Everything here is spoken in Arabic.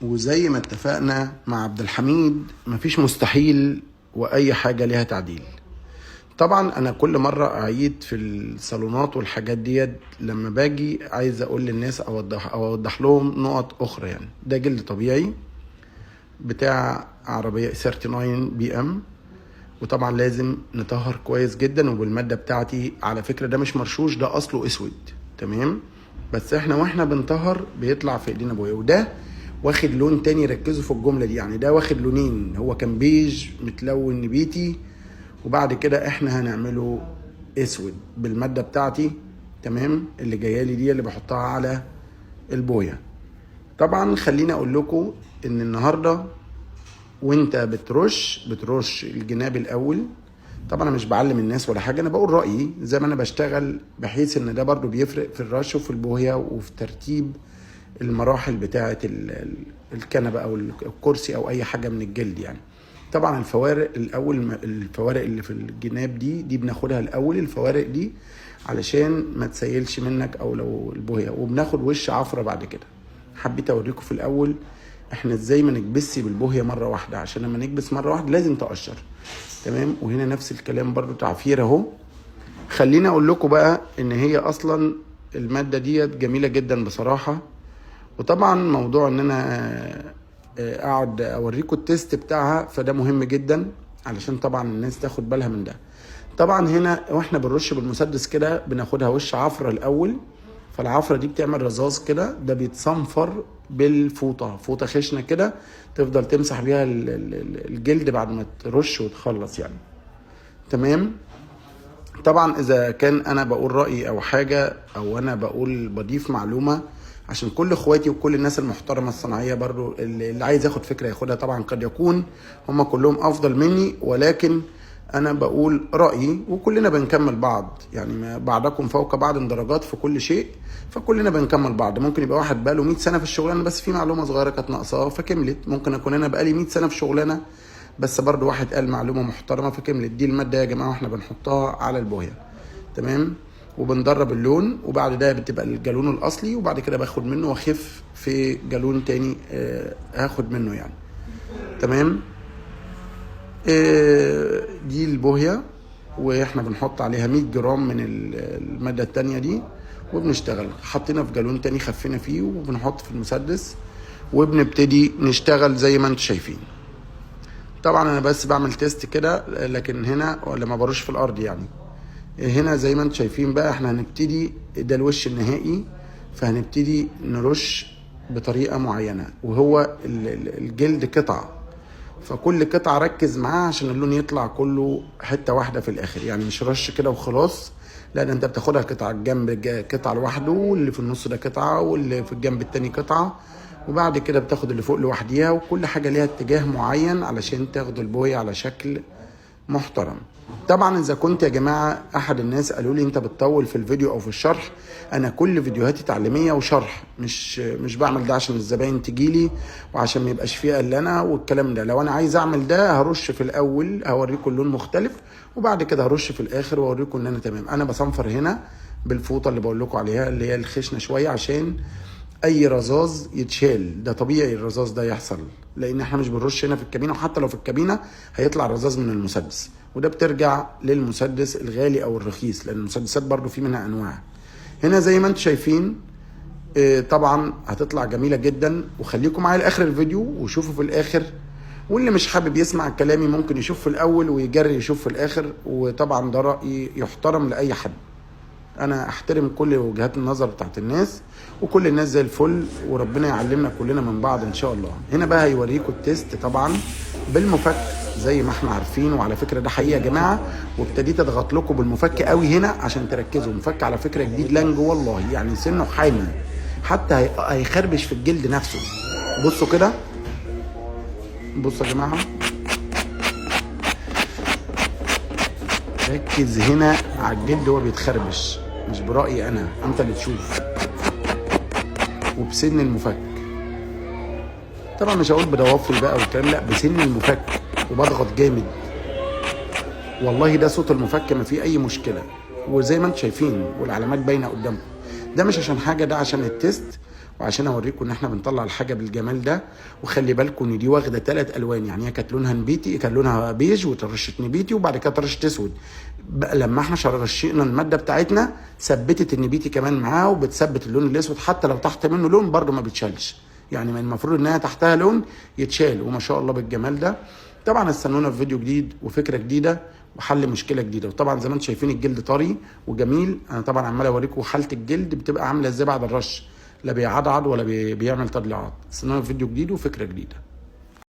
وزي ما اتفقنا مع عبد الحميد مفيش مستحيل واي حاجة ليها تعديل. طبعا انا كل مرة اعيد في الصالونات والحاجات ديت لما باجي عايز اقول للناس اوضح لهم نقط اخرى. يعني ده جلد طبيعي بتاع عربية 39 بي ام، وطبعا لازم نطهر كويس جدا وبالمادة بتاعتي. على فكرة ده مش مرشوش، ده اصله اسود تمام، بس احنا واحنا بنطهر بيطلع في ايدينا بويا. وده واخد لون تاني، ركزوا في الجملة دي، يعني ده واخد لونين، هو كان بيج متلون نبيتي وبعد كده احنا هنعمله اسود بالمادة بتاعتي تمام، اللي جايالي دي اللي بحطها على البويا. طبعا خليني اقول لكم ان النهاردة وانت بترش الجناب الاول. طبعا انا مش بعلم الناس ولا حاجة، انا بقول رأيي زي ما انا بشتغل، بحيث ان ده برضو بيفرق في الرش وفي البويا وفي ترتيب المراحل بتاعة الكنبة او الكرسي او اي حاجة من الجلد. يعني طبعا الفوارق الاول، الفوارق اللي في الجناب دي بناخدها الاول، الفوارق دي علشان ما تسيلش منك او لو البويا، وبناخد وش عفرة بعد كده. حبيت اوريكم في الاول احنا ازاي ما نكبسش بالبوهية مرة واحدة، عشان لما نكبس مرة واحدة لازم تقشر تمام. وهنا نفس الكلام برضو تعفير اهو. خليني اقول لكم بقى ان هي اصلا المادة ديت جميلة جدا بصراحة. وطبعا موضوع ان انا اقعد اوريكم التيست بتاعها فده مهم جدا علشان طبعا الناس تاخد بالها من ده. طبعا هنا واحنا بنرش بالمسدس كده بناخدها وش عفرة الاول، فالعفرة دي بتعمل رذاذ كده، ده بيتصنفر بالفوطة، فوطة خشنة كده تفضل تمسح بيها الجلد بعد ما ترش وتخلص يعني تمام. طبعا اذا كان انا بقول رأيي او حاجة او انا بضيف معلومة عشان كل اخواتي وكل الناس المحترمة الصناعية برضو اللي عايز ياخد فكرة ياخدها، طبعا قد يكون هم كلهم افضل مني، ولكن انا بقول رأيي وكلنا بنكمل بعض. يعني ما بعضكم فوق بعض درجات في كل شيء، فكلنا بنكمل بعض. ممكن يبقى واحد بقاله 100 سنة في الشغلانة بس في معلومة صغيرة كانت ناقصاه فكملت، ممكن اكون انا بقالي 100 سنة في شغلانة بس برضو واحد قال معلومة محترمة فكملت. دي المادة يا جماعة واحنا بنحطها على البوية تمام، وبندرب اللون، وبعد ده بتبقى الجالون الاصلي، وبعد كده باخد منه واخف في جالون تاني هاخد منه يعني تمام. دي البوهية واحنا بنحط عليها 100 جرام من المادة التانية دي وبنشتغل. حطينا في جالون تاني خفينا فيه وبنحط في المسدس وبنبتدي نشتغل زي ما انتم شايفين. طبعا انا بس بعمل تيست كده، لكن هنا ولا ما بروش في الارض يعني. هنا زي ما انتم شايفين بقى احنا هنبتدي، ده الوش النهائي، فهنبتدي نرش بطريقة معينة، وهو الجلد قطعة، فكل قطعة ركز معاها عشان اللون يطلع كله حتة واحدة في الاخر. يعني مش رش كده وخلاص، لا ده انت بتاخدها قطعة الجنب قطعة لوحده، واللي في النص ده قطعة، واللي في الجنب التاني قطعة، وبعد كده بتاخد اللي فوق لوحديها، وكل حاجة ليها اتجاه معين علشان تاخد البوية على شكل محترم. طبعا اذا كنت يا جماعة احد الناس قالوا لي انت بتطول في الفيديو او في الشرح، انا كل فيديوهاتي تعليمية وشرح، مش بعمل ده عشان الزباين تجيلي وعشان ما يبقاش فيه قلنا والكلام ده. لو انا عايز اعمل ده هرش في الاول هوريكم اللون مختلف، وبعد كده هرش في الاخر واوريكم ان انا تمام. انا بصنفر هنا بالفوطة اللي بقول لكم عليها اللي هي الخشنة شوية عشان اي رذاذ يتشال. ده طبيعي الرذاذ ده يحصل لان احنا مش بنرش هنا في الكابينه، وحتى لو في الكابينه هيطلع رذاذ من المسدس، وده بترجع للمسدس الغالي او الرخيص لان المسدسات برضو في منها انواع. هنا زي ما انتم شايفين طبعا هتطلع جميله جدا. وخليكم معايا لاخر الفيديو وشوفوا في الاخر، واللي مش حابب يسمع كلامي ممكن يشوف في الاول ويجري يشوف في الاخر، وطبعا ده رايي يحترم لاي حد. انا احترم كل وجهات النظر بتاعت الناس، وكل الناس زي الفل، وربنا يعلمنا كلنا من بعض ان شاء الله. هنا بقى هيوريكم التيست طبعا بالمفك زي ما احنا عارفين، وعلى فكره ده حقيقه يا جماعه، وابتديت اضغط لكم بالمفك قوي هنا عشان تركزوا. مفك على فكره جديد لانج والله، يعني سنه حامي حتى هيخربش في الجلد نفسه. بصوا كده، بصوا يا جماعه، ركز هنا على الجلد وهو بيتخربش، مش برأيي انا، انت اللي تشوف، وبسن المفك. طبعا مش هقول بضوافري بقى والكلام، لا بسن المفك، وبضغط جامد والله. ده صوت المفك ما فيه اي مشكله، وزي ما انتم شايفين والعلامات باينه قدامكم. ده مش عشان حاجه، ده عشان التيست وعشان اوريكم ان احنا بنطلع الحاجه بالجمال ده. وخلي بالكم ان دي واخده 3 الوان، يعني هي كانت لونها نبيتي، كان لونها بيج وترشت نبيتي وبعد كده ترشت اسود. بقى لما احنا رشينا الماده بتاعتنا ثبتت النبيتي كمان معاها، وبتثبت اللون الاسود حتى لو تحت منه لون برده ما بيتشالش، يعني المفروض انها تحتها لون يتشال. وما شاء الله بالجمال ده. طبعا استنونا في فيديو جديد وفكره جديده وحل مشكله جديده. وطبعا زي ما انتم شايفين الجلد طري وجميل. انا طبعا عمال اوريكم حاله الجلد بتبقى عامله ازاي بعد الرش، لا بيعضعض ولا بيعمل تضليعات. استنونا في فيديو جديد وفكره جديده.